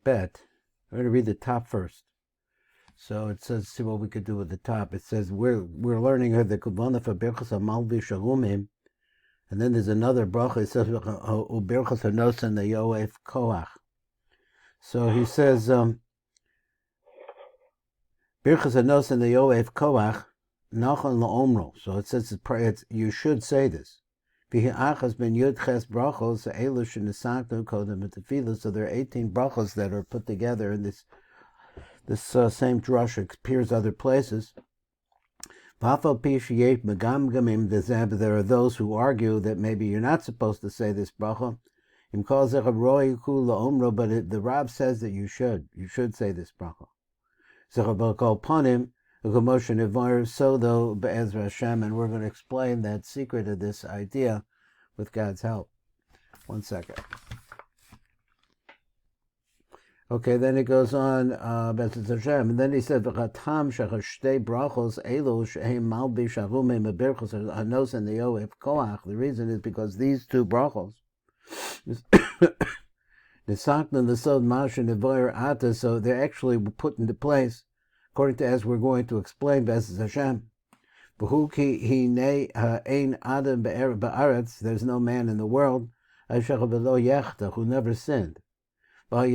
Bet. I'm going to read the top first. So it says, see what we could do with the top. It says we're learning here the Kavana for Birchas HaMalvi Shalumim, and then there's another bracha. It says Birchas Hanotain Layoef Koach. So he says Birchas Hanotain Layoef Koach Nachon LaOmro. So it says you should say this. So there are 18 brachos that are put together in this same Drushot. Appears other places. There are those who argue that maybe you're not supposed to say this bracha. But the Rab says that you should say this bracha. So though Be'ezra Hashem, and we're going to explain that secret of this idea with God's help. 1 second. Okay, then it goes on, Be'ezras Hashem, and then he said, "V'chatam shechashtei brachos elu shehem malbi sharumim beberchos hanotain layoef koach." The reason is because these two brachos, nisakna l'sod masha nevoyer ata, so they're actually put into place according to, as we're going to explain, Be'ezras Hashem. V'hu ki hinei ein adam ba'aretz, there's no man in the world, asher v'lo yechta, who never sinned. So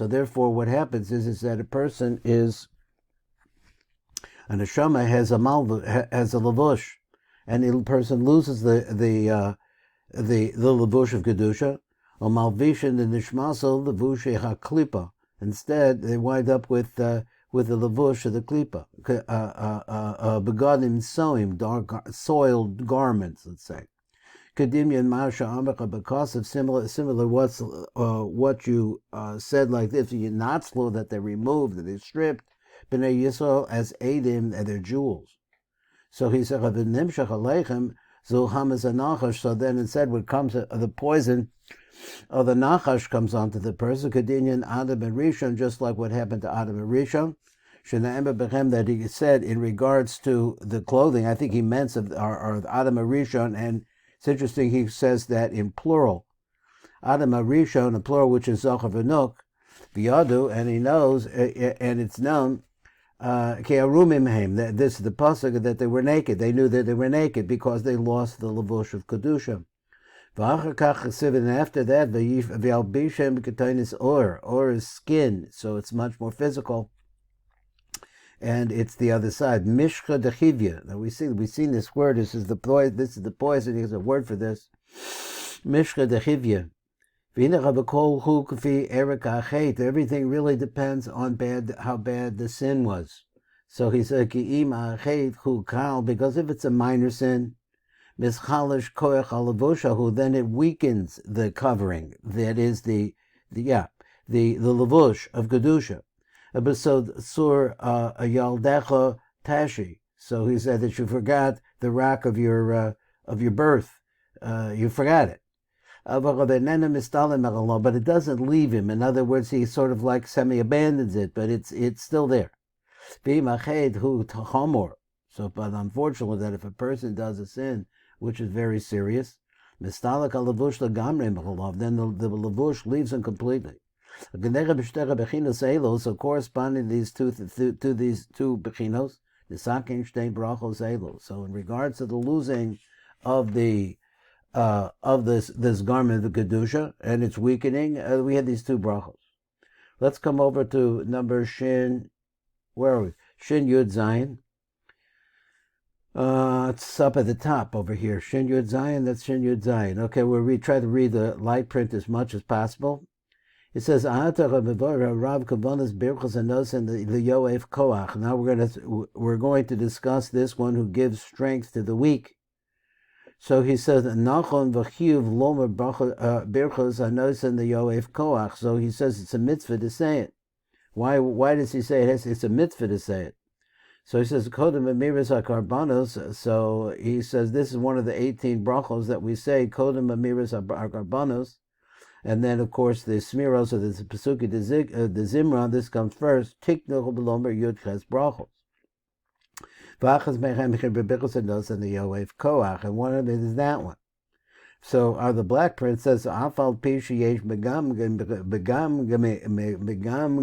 therefore what happens is that a person is, an neshama has a lavush, and the person loses the lavush of kedusha, or malvishin the nishmasel lavush haklipa. Instead, they wind up with the lavush of the klipa, begadim soim, soiled garments, let's say. Kedimyan Masha Amaka, because of similar what you said like this, you not slow that they're removed, that they're stripped, B'nai Yisrael as Eidim and their jewels. So he said, so then instead what comes, the poison of the Nachash comes onto the person, Kedinyan Adam and Rishon, just like what happened to Adam and Rishon. That he said in regards to the clothing, I think he meant of Adam and Rishon, and it's interesting, he says that in plural. Adam HaRishon, in plural, which is Zochar V'Nuk, V'yadu, and he knows, and it's known, Ke'arumim, that this is the pasuk, that they were naked. They knew that they were naked because they lost the lavush of Kedusha. And after that, V'yalbishem Ketainis Or is skin, so it's much more physical. And it's the other side. Mishcha dechivya. Now we've seen this word. This is the poison. There's a word for this. Mishcha dechivya. Everything really depends on how bad the sin was. So he said, because if it's a minor sin, then it weakens the covering. That is the lavush of Kedusha. Sur Yaldecha Tashi. So he said that you forgot the rock of your birth. You forgot it. But it doesn't leave him. In other words, he sort of like semi-abandons it, but it's still there. So, but unfortunately, that if a person does a sin, which is very serious, then the lavush leaves him completely. So corresponding to these two bechinos, so in regards to the losing of this garment of kedusha and its weakening, we had these two brachos. Let's come over to number Shin. Where are we? Shin Yud Zayin. It's up at the top over here. Shin Yud Zayin. That's Shin Yud Zayin. Okay, we'll try to read the light print as much as possible. It says, Rav Kavanas Birchas Hanotain Layoef Koach. Now we're going to discuss this one who gives strength to the weak. So he says, Nachon v'chiyuv lomer Birchas Hanotain Layoef Koach. So he says it's a mitzvah to say it. Why does he say it? It's a mitzvah to say it. So he says, Kodem Amiris HaKarbanos. So he says this is one of the 18 brachos that we say, Kodem Amiris HaKarbanos. And then, of course, the Smiros, or the Pesuki, the Zimra, this comes first. Tiknul Belomer Yud Ches Brachos. V'achas Mechem Chibir Birchos Hanotain Layoef Koach. And one of it is that one. So the Black Prince says, "Afal pishi yesh begam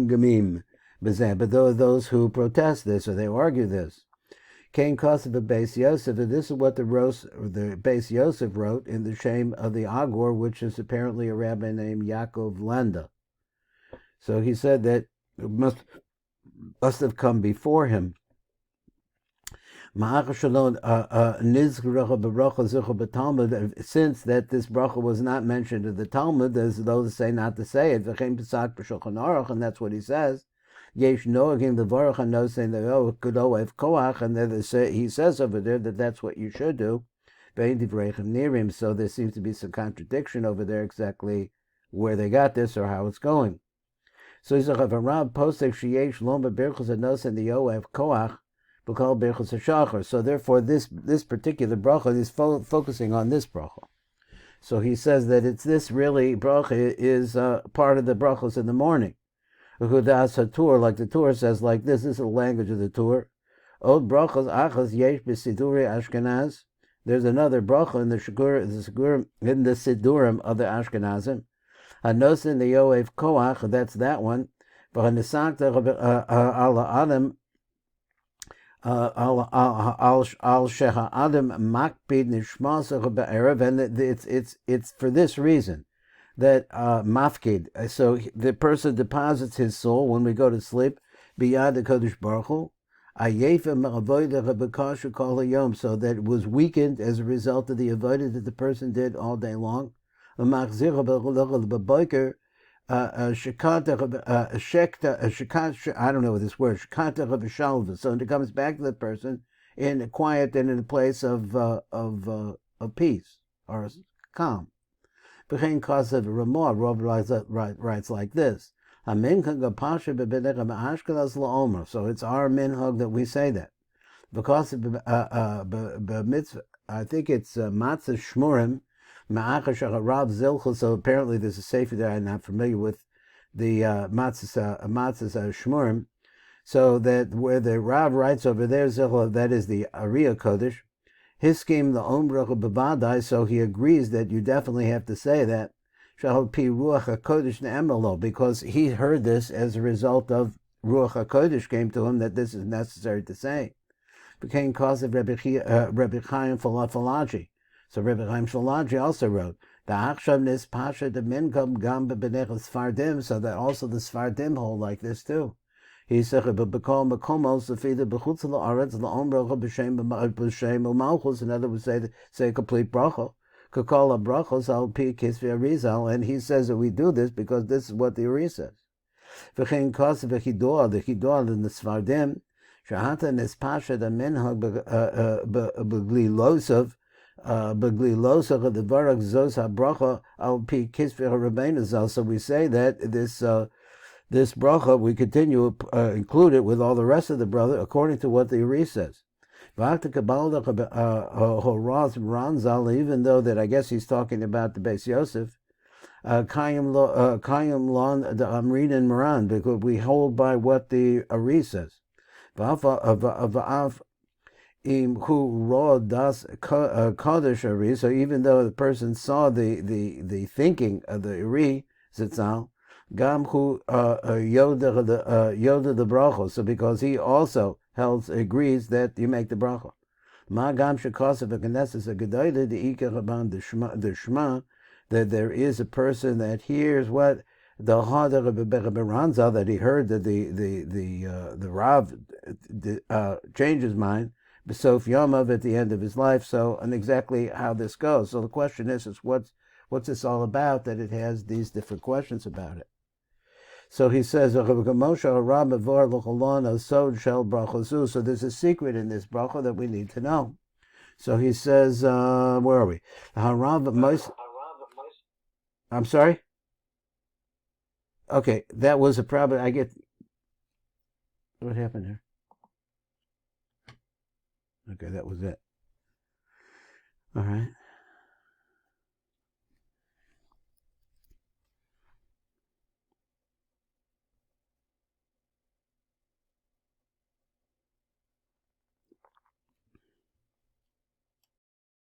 gamim." But there are those who protest this or they argue this. Cain Kosev Beis Yosef, and this is what the Beis Yosef wrote in the Shem of the Agor, which is apparently a rabbi named Yaakov Landa. So he said that it must have come before him. Since that this bracha was not mentioned in the Talmud, as though to say not to say it, and that's what he says. Yesh noagim levarach hanotain Layoef Koach, and then he says over there that that's what you should do. So there seems to be some contradiction over there exactly where they got this or how it's going. So he's like, if a Rab postek sheyesh lomba birchos hanotain Layoef Koach b'kol birchos hashachar. So therefore, this particular bracha is focusing on this bracha. So he says that it's this really bracha is part of the brachos in the morning. Like the Torah says, like this is the language of the Torah. Od brachos achas yesh b'sidurei Ashkenaz. There's another bracha in the Sidurim of the Ashkenazim. Hanotain Layoef Koach, that's that one. V'hanisakta al Adam al sheha Adam makpid nishmasach be'erev, and it's for this reason that mafkid. So the person deposits his soul when we go to sleep beyond the Kodesh Baruch Hu. So that it was weakened as a result of the avodah that the person did all day long. I don't know what this word. So it comes back to the person in a quiet and in a place of peace or calm. B'chein Kosev Ramah, Rob writes like this. So it's our minhag that we say that. Because I think it's Matzah Shmurim, Rav Zilchel. So apparently there's a sefer there. I'm not familiar with the Matzah Shmurim. So that where the Rav writes over there, Zilchel, that is the Ariya Kodesh. His scheme, the Om Bracha B'Vadai, so he agrees that you definitely have to say that. Shahal Pi Ruach HaKodesh Ne'emelo, because he heard this as a result of Ruach HaKodesh came to him that this is necessary to say. Became cause of Rabbi Chaim Falafalaji. So Rabbi Chaim Falafalaji also wrote, the Achshav Nis Pasha de Minkom Gam B'Benechas Sfardim, so that also the Sfardim hold like this too. He said, "But because makomos the feeder bechutz la'aretz la'om bracha b'shem u'malchus." In other words, say a complete bracha. Kakol brachos al pi kisvei Arizal, and he says that we do this because this is what the Ari says. V'chein kos v'chidor, the chidor in the Sfardim, shahata nespasha the minhag b'gli losav of the varak zos habracha al pi kisvei Rabbeinu Zal. So we say that this bracha, we continue, include it with all the rest of the brother, according to what the Ari says. Even though that I guess he's talking about the Beis Yosef, Kayim Lon the Amrin and Moran, because we hold by what the Ari says. Who raw das Kodesh Ari, so even though the person saw the thinking of the Ari Zitzal, Gam hu yoda the bracha. So because he also agrees that you make the bracha. Ma gam shekosav v'knesses a gedoyle the iker aban the shma, that there is a person that hears what the harder of Beranza, that he heard that the Rav changed his mind b'sof yamav at the end of his life. So, and exactly how this goes. So the question is what's this all about, that it has these different questions about it. So he says, so there's a secret in this bracha that we need to know. So he says, where are we? I'm sorry? Okay, that was a problem. What happened here? Okay, that was it. All right.